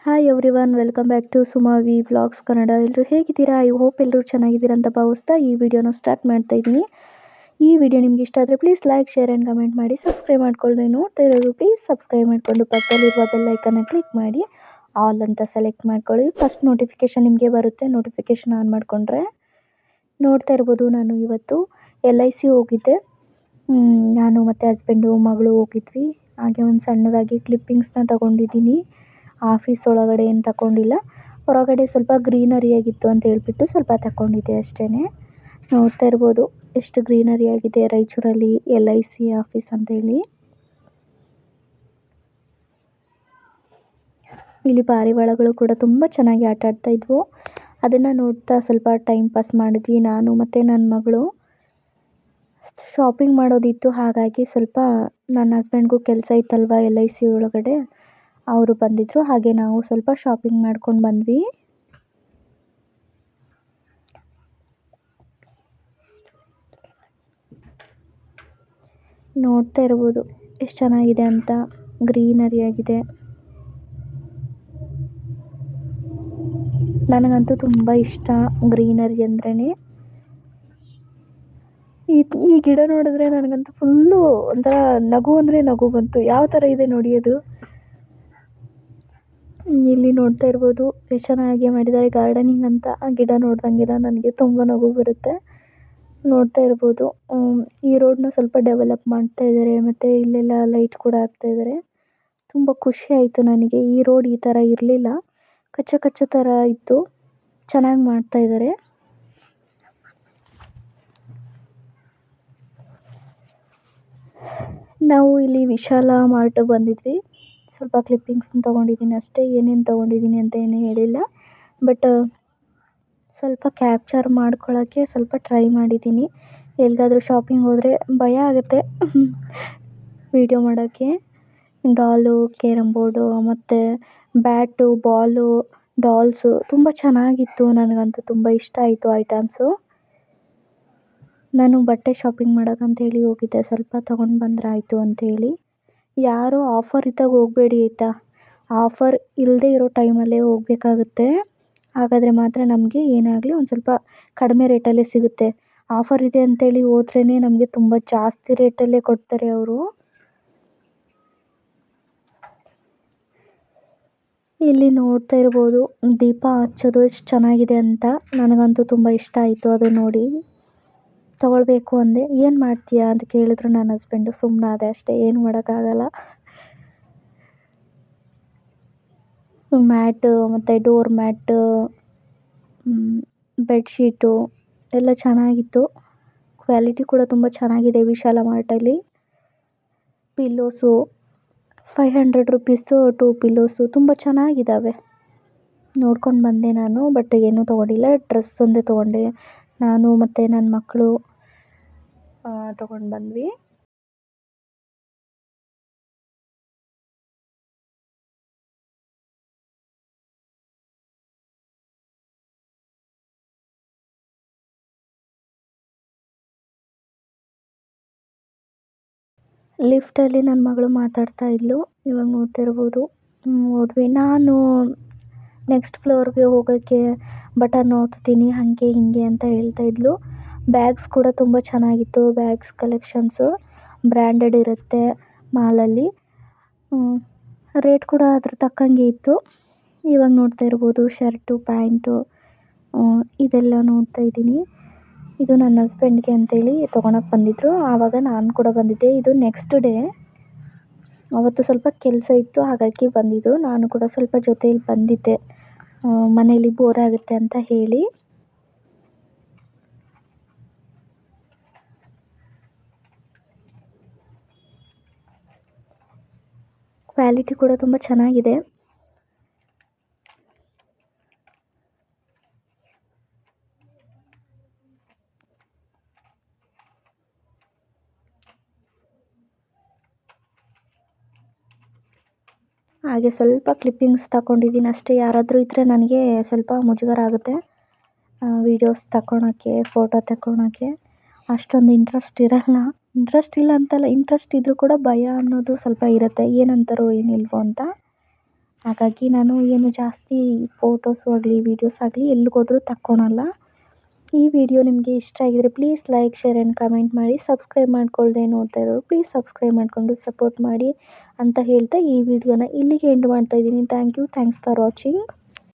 Hi everyone, welcome back to Suma V vlogs Kannada. I ಹೇಗಿದ್ದೀರಾ? I hope ಎಲ್ಲರೂ ಚೆನ್ನಾಗಿದ್ದೀರಾ ಅಂತ ಭಾವಿಸ್ತಾ ಈ ವಿಡಿಯೋನ ಸ್ಟಾರ್ಟ್ ಮಾಡ್ತಾ ಇದ್ದೀನಿ. ಈ ವಿಡಿಯೋ ನಿಮ್ಗೆ ಇಷ್ಟ ಆದರೆ please like, share and comment ಮಾಡಿ. ಸಬ್ಸ್ಕ್ರೈಬ್ ಮಾಡ್ಕೊಳ್ಳಿ. ನೋಡ್ತಾ ಇರೋರು ಪ್ಲೀಸ್ ಸಬ್ಸ್ಕ್ರೈಬ್ ಮಾಡಿಕೊಂಡು ಪಕ್ಕದಲ್ಲಿರುವ ಬೆಲ್ ಐಕನ್ನ ಕ್ಲಿಕ್ ಮಾಡಿ ಆಲ್ ಅಂತ ಸೆಲೆಕ್ಟ್ ಮಾಡ್ಕೊಳ್ಳಿ. ಫಸ್ಟ್ ನೋಟಿಫಿಕೇಷನ್ ನಿಮಗೆ ಬರುತ್ತೆ. ನೋಟಿಫಿಕೇಷನ್ ಆನ್ ಮಾಡಿಕೊಂಡ್ರೆ ನೋಡ್ತಾ ಇರ್ಬೋದು. ನಾನು ಇವತ್ತು LIC ಹೋಗಿದ್ದೆ. ನಾನು ಮತ್ತು ಹಸ್ಬೆಂಡು ಮಗಳು ಹೋಗಿದ್ವಿ. ಹಾಗೆ ಒಂದು ಸಣ್ಣದಾಗಿ ಕ್ಲಿಪ್ಪಿಂಗ್ಸ್ನ ತಗೊಂಡಿದ್ದೀನಿ. ಆಫೀಸ್ ಒಳಗಡೆ ಏನು ತಗೊಂಡಿಲ್ಲ, ಹೊರಗಡೆ ಸ್ವಲ್ಪ ಗ್ರೀನರಿ ಆಗಿತ್ತು ಅಂತ ಹೇಳ್ಬಿಟ್ಟು ಸ್ವಲ್ಪ ತಗೊಂಡಿದ್ದೆ ಅಷ್ಟೇ. ನೋಡ್ತಾ ಇರ್ಬೋದು ಎಷ್ಟು ಗ್ರೀನರಿ ಆಗಿದೆ ರಾಯಚೂರಲ್ಲಿ LIC ಆಫೀಸ್ ಅಂತೇಳಿ. ಇಲ್ಲಿ ಪಾರಿವಾಳಗಳು ಕೂಡ ತುಂಬ ಚೆನ್ನಾಗಿ ಆಟ ಆಡ್ತಾ ಇದ್ವು. ಅದನ್ನು ನೋಡ್ತಾ ಸ್ವಲ್ಪ ಟೈಮ್ ಪಾಸ್ ಮಾಡಿದ್ವಿ ನಾನು ಮತ್ತು ನನ್ನ ಮಗಳು. ಶಾಪಿಂಗ್ ಮಾಡೋದಿತ್ತು, ಹಾಗಾಗಿ ಸ್ವಲ್ಪ ನನ್ನ ಹಸ್ಬೆಂಡ್ಗೂ ಕೆಲಸ ಇತ್ತಲ್ವ LIC ಒಳಗಡೆ, ಅವರು ಬಂದಿದ್ದರು. ಹಾಗೆ ನಾವು ಸ್ವಲ್ಪ ಶಾಪಿಂಗ್ ಮಾಡ್ಕೊಂಡು ಬಂದ್ವಿ. ನೋಡ್ತಾ ಇರ್ಬೋದು ಎಷ್ಟು ಚೆನ್ನಾಗಿದೆ ಅಂತ, ಗ್ರೀನರಿ ಆಗಿದೆ. ನನಗಂತೂ ತುಂಬ ಇಷ್ಟ ಗ್ರೀನರಿ ಅಂದ್ರೇ. ಈ ಗಿಡ ನೋಡಿದ್ರೆ ನನಗಂತೂ ಫುಲ್ಲು ಒಂಥರ ನಗು ಅಂದರೆ ನಗು ಬಂತು. ಯಾವ ಥರ ಇದೆ ನೋಡಿ ಅದು. ಇಲ್ಲಿ ನೋಡ್ತಾ ಇರ್ಬೋದು ಎಷ್ಟು ಚೆನ್ನಾಗಿ ಮಾಡಿದ್ದಾರೆ ಗಾರ್ಡನಿಂಗ್ ಅಂತ. ಆ ಗಿಡ ನೋಡ್ದಂಗೆಲ್ಲ ನನಗೆ ತುಂಬ ನಗು ಬರುತ್ತೆ. ನೋಡ್ತಾ ಇರ್ಬೋದು ಈ ರೋಡ್ನ ಸ್ವಲ್ಪ ಡೆವಲಪ್ ಮಾಡ್ತಾ ಇದ್ದಾರೆ, ಮತ್ತು ಇಲ್ಲೆಲ್ಲ ಲೈಟ್ ಕೂಡ ಹಾಕ್ತಾ ಇದ್ದಾರೆ. ತುಂಬ ಖುಷಿ ಆಯಿತು ನನಗೆ. ಈ ರೋಡ್ ಈ ಥರ ಇರಲಿಲ್ಲ, ಕಚ್ಚ ಕಚ್ಚ ಥರ ಇತ್ತು. ಚೆನ್ನಾಗಿ ಮಾಡ್ತಾ ಇದ್ದಾರೆ. ನಾವು ಇಲ್ಲಿ ವಿಶಾಲ ಮಾರ್ಟ್ ಬಂದಿದ್ವಿ. ಸ್ವಲ್ಪ ಕ್ಲಿಪ್ಪಿಂಗ್ಸ್ನ ತೊಗೊಂಡಿದ್ದೀನಿ ಅಷ್ಟೇ, ಏನೇನು ತೊಗೊಂಡಿದ್ದೀನಿ ಅಂತ ಏನೂ ಹೇಳಿಲ್ಲ. ಬಟ್ ಸ್ವಲ್ಪ ಕ್ಯಾಪ್ಚರ್ ಮಾಡ್ಕೊಳ್ಳೋಕ್ಕೆ ಸ್ವಲ್ಪ ಟ್ರೈ ಮಾಡಿದ್ದೀನಿ. ಎಲ್ಲಿಗಾದ್ರೂ ಶಾಪಿಂಗ್ ಹೋದರೆ ಭಯ ಆಗುತ್ತೆ ವೀಡಿಯೋ ಮಾಡೋಕ್ಕೆ. ಡಾಲು, ಕೇರಮ್ ಬೋರ್ಡು ಮತ್ತು ಬ್ಯಾಟು, ಬಾಲು, ಡಾಲ್ಸು ತುಂಬ ಚೆನ್ನಾಗಿತ್ತು. ನನಗಂತೂ ತುಂಬ ಇಷ್ಟ ಆಯಿತು ಐಟಮ್ಸು. ನಾನು ಬಟ್ಟೆ ಶಾಪಿಂಗ್ ಮಾಡೋಕ್ಕಂತೇಳಿ ಹೋಗಿದ್ದೆ, ಸ್ವಲ್ಪ ತೊಗೊಂಡು ಬಂದರೆ ಆಯಿತು ಅಂಥೇಳಿ. ಯಾರೂ ಆಫರ್ ಇದ್ದಾಗ ಹೋಗಬೇಡಿ ಆಯಿತಾ. ಆಫರ್ ಇಲ್ಲದೆ ಇರೋ ಟೈಮಲ್ಲೇ ಹೋಗಬೇಕಾಗುತ್ತೆ. ಹಾಗಾದರೆ ಮಾತ್ರ ನಮಗೆ ಏನಾಗಲಿ ಒಂದು ಸ್ವಲ್ಪ ಕಡಿಮೆ ರೇಟಲ್ಲೇ ಸಿಗುತ್ತೆ. ಆಫರ್ ಇದೆ ಅಂಥೇಳಿ ಹೋದ್ರೇ ನಮಗೆ ತುಂಬ ಜಾಸ್ತಿ ರೇಟಲ್ಲೇ ಕೊಡ್ತಾರೆ ಅವರು. ಇಲ್ಲಿ ನೋಡ್ತಾ ಇರ್ಬೋದು ದೀಪ ಹಚ್ಚೋದು ಎಷ್ಟು ಚೆನ್ನಾಗಿದೆ ಅಂತ. ನನಗಂತೂ ತುಂಬ ಇಷ್ಟ ಆಯಿತು ಅದು ನೋಡಿ. ತೊಗೊಳ್ಬೇಕು ಅಂದೆ. ಏನು ಮಾಡ್ತೀಯಾ ಅಂತ ಕೇಳಿದ್ರು ನನ್ನ ಹಸ್ಬೆಂಡು. ಸುಮ್ಮನಾದೆ ಅಷ್ಟೇ, ಏನು ಮಾಡೋಕ್ಕಾಗಲ್ಲ. ಮ್ಯಾಟು ಮತ್ತು ಡೋರ್ ಮ್ಯಾಟು, ಬೆಡ್ಶೀಟು ಎಲ್ಲ ಚೆನ್ನಾಗಿತ್ತು. ಕ್ವಾಲಿಟಿ ಕೂಡ ತುಂಬ ಚೆನ್ನಾಗಿದೆ ವಿಶಾಲ ಮಾರ್ಟಲ್ಲಿ. ಪಿಲ್ಲೋಸು 500 ರುಪೀಸು 2 ಪಿಲ್ಲೋಸು ತುಂಬ ಚೆನ್ನಾಗಿದ್ದಾವೆ. ನೋಡ್ಕೊಂಡು ಬಂದೆ ನಾನು, ಬಟ್ ಏನೂ ತೊಗೊಂಡಿಲ್ಲ. ಡ್ರೆಸ್ ಒಂದೇ ತೊಗೊಂಡೆ. ನಾನು ಮತ್ತು ನನ್ನ ಮಕ್ಕಳು ತೊಗೊಂಡು ಬಂದ್ವಿ. ಲಿಫ್ಟಲ್ಲಿ ನನ್ನ ಮಗಳು ಮಾತಾಡ್ತಾ ಇದ್ಲು. ಇವಾಗ ನೋಡ್ತಾ ಇರ್ಬೋದು ಹೋದ್ವಿ. ನಾನು ನೆಕ್ಸ್ಟ್ ಫ್ಲೋರ್ಗೆ ಹೋಗೋಕ್ಕೆ ಬಟನ್ ಒತ್ತೀನಿ ಹಾಗೆ ಹೀಗೆ ಅಂತ ಹೇಳ್ತಾ ಇದ್ಲು. ಬ್ಯಾಗ್ಸ್ ಕೂಡ ತುಂಬ ಚೆನ್ನಾಗಿತ್ತು. ಬ್ಯಾಗ್ಸ್ ಕಲೆಕ್ಷನ್ಸು ಬ್ರ್ಯಾಂಡೆಡ್ ಇರುತ್ತೆ ಮಾಲಲ್ಲಿ. ರೇಟ್ ಕೂಡ ಅದ್ರ ತಕ್ಕಂಗೆ ಇತ್ತು. ಇವಾಗ ನೋಡ್ತಾ ಇರ್ಬೋದು ಶರ್ಟು, ಪ್ಯಾಂಟು ಇದೆಲ್ಲ ನೋಡ್ತಾ ಇದ್ದೀನಿ. ಇದು ನನ್ನ ಹಸ್ಬೆಂಡ್ಗೆ ಅಂತೇಳಿ ತೊಗೊಳಕ್ಕೆ ಬಂದಿದ್ದರು. ಆವಾಗ ನಾನು ಕೂಡ ಬಂದಿದ್ದೆ. ಇದು ನೆಕ್ಸ್ಟ್ ಡೇ. ಅವತ್ತು ಸ್ವಲ್ಪ ಕೆಲಸ ಇತ್ತು, ಹಾಗಾಗಿ ಬಂದಿದ್ದು. ನಾನು ಕೂಡ ಸ್ವಲ್ಪ ಜೊತೆಯಲ್ಲಿ ಬಂದಿದ್ದೆ, ಮನೇಲಿ ಬೋರ್ ಆಗುತ್ತೆ ಅಂತ ಹೇಳಿ. ಕ್ವಾಲಿಟಿ ಕೂಡ ತುಂಬ ಚೆನ್ನಾಗಿದೆ. ಹಾಗೆ ಸ್ವಲ್ಪ ಕ್ಲಿಪ್ಪಿಂಗ್ಸ್ ತಗೊಂಡಿದ್ದೀನಿ ಅಷ್ಟೇ. ಯಾರಾದರೂ ಇದ್ದರೆ ನನಗೆ ಸ್ವಲ್ಪ ಮುಜುಗರ ಆಗುತ್ತೆ ವೀಡಿಯೋಸ್ ತಗೊಳಕ್ಕೆ, ಫೋಟೋ ತಗೊಳಕ್ಕೆ. ಅಷ್ಟೊಂದು ಇಂಟ್ರೆಸ್ಟ್ ಇರಲ್ಲ. ಇಂಟ್ರೆಸ್ಟ್ ಇಲ್ಲ ಅಂತಲ್ಲ, ಇಂಟ್ರೆಸ್ಟ್ ಇದ್ದರೂ ಕೂಡ ಭಯ ಅನ್ನೋದು ಸ್ವಲ್ಪ ಇರುತ್ತೆ, ಏನಂತಾರೋ ಏನಿಲ್ವೋ ಅಂತ. ಹಾಗಾಗಿ ನಾನು ಏನು ಜಾಸ್ತಿ ಫೋಟೋಸು ಆಗಲಿ ವೀಡಿಯೋಸ್ ಆಗಲಿ ಎಲ್ಲಿಗೋದ್ರೂ ತಕ್ಕೊಳಲ್ಲ. ಈ ವಿಡಿಯೋ ನಿಮಗೆ ಇಷ್ಟ ಆಗಿದ್ರೆ please like, share and comment ಮಾಡಿ. ಸಬ್ಸ್ಕ್ರೈಬ್ ಮಾಡ್ಕೊಳ್ದೆ ನೋಡ್ತಾ ಇರೋರು ಪ್ಲೀಸ್ ಸಬ್ಸ್ಕ್ರೈಬ್ ಮಾಡಿಕೊಂಡು ಸಪೋರ್ಟ್ ಮಾಡಿ ಅಂತ ಹೇಳ್ತಾ ಈ ವಿಡಿಯೋನ ಇಲ್ಲಿಗೆ ಎಂಡ್ ಮಾಡ್ತಾ ಇದ್ದೀನಿ. Thank you. Thanks for watching.